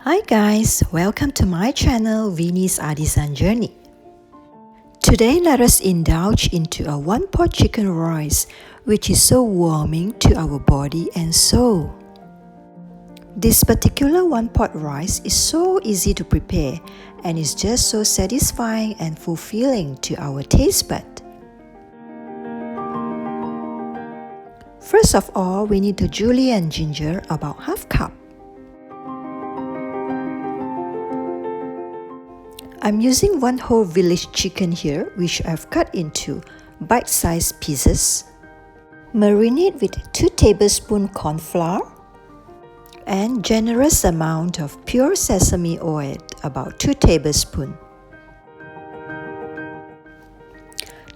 Hi guys, welcome to my channel Vinnie's Artisan Journey. Today let us indulge into a one-pot chicken rice which is so warming to our body and soul. This particular one-pot rice is so easy to prepare and is just so satisfying and fulfilling to our taste bud. First of all, we need the julienne ginger, about half cup. I'm using one whole village chicken here, which I've cut into bite-sized pieces. Marinate with 2 tablespoons corn flour and generous amount of pure sesame oil, about 2 tablespoons.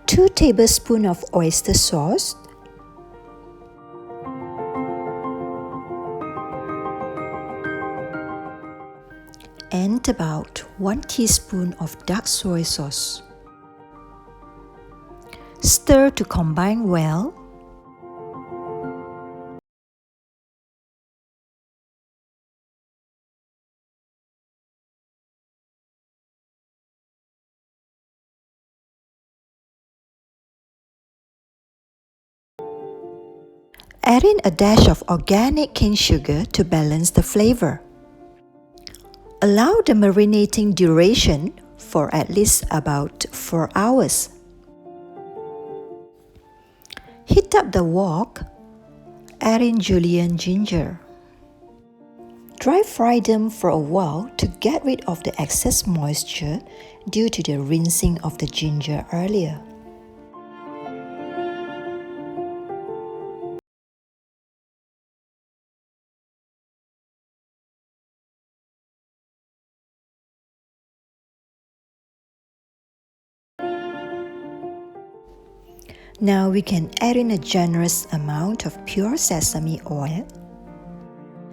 2 tablespoons of oyster sauce. And about 1 teaspoon of dark soy sauce. Stir to combine well. Add in a dash of organic cane sugar to balance the flavor. Allow the marinating duration for at least about 4 hours. Heat up the wok. Add in julienne ginger. Dry fry them for a while to get rid of the excess moisture due to the rinsing of the ginger earlier. Now we can add in a generous amount of pure sesame oil.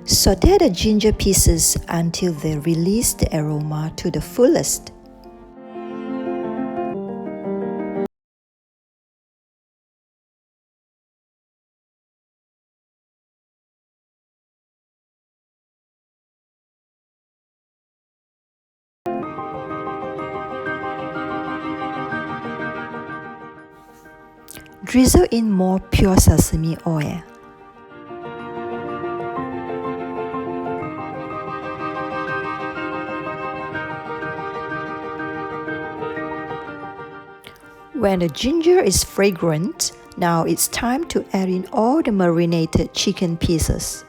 Sauté the ginger pieces until they release the aroma to the fullest. Drizzle in more pure sesame oil. When the ginger is fragrant, now it's time to add in all the marinated chicken pieces.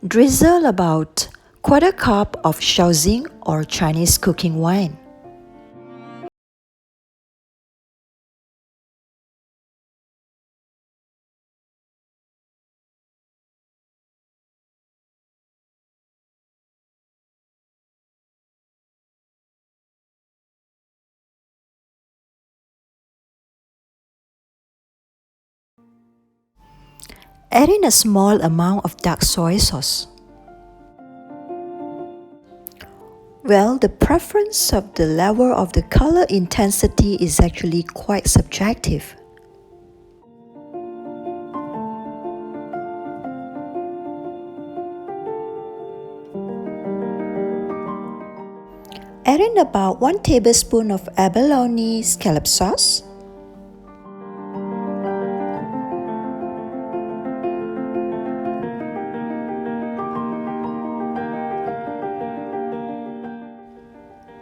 Drizzle about 1/4 cup of Shaoxing or Chinese cooking wine. Add in a small amount of dark soy sauce. Well, the preference of the level of the color intensity is actually quite subjective. Add in about 1 tablespoon of abalone scallop sauce.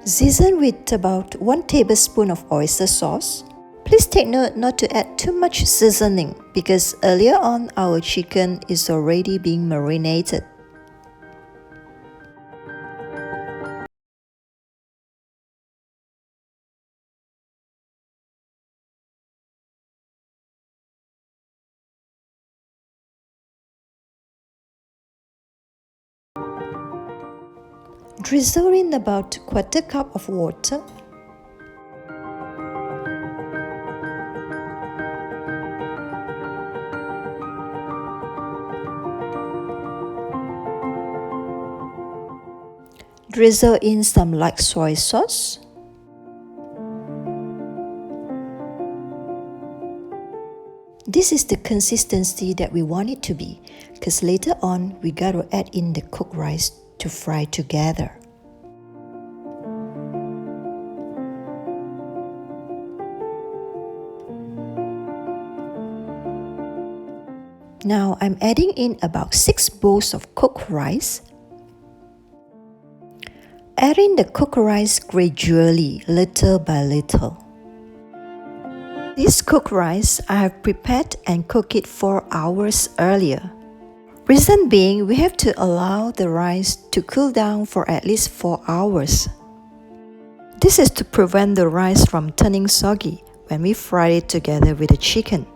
Season with about 1 tablespoon of oyster sauce. Please take note not to add too much seasoning because earlier on our chicken is already being marinated. Drizzle in about 1/4 cup of water. Drizzle in some light soy sauce. This is the consistency that we want it to be, because later on we got to add in the cooked rice to fry together. Now I'm adding in about 6 bowls of cooked rice. Add in the cooked rice gradually, little by little. This cooked rice I have prepared and cooked it 4 hours earlier. Reason being, we have to allow the rice to cool down for at least 4 hours. This is to prevent the rice from turning soggy when we fry it together with the chicken.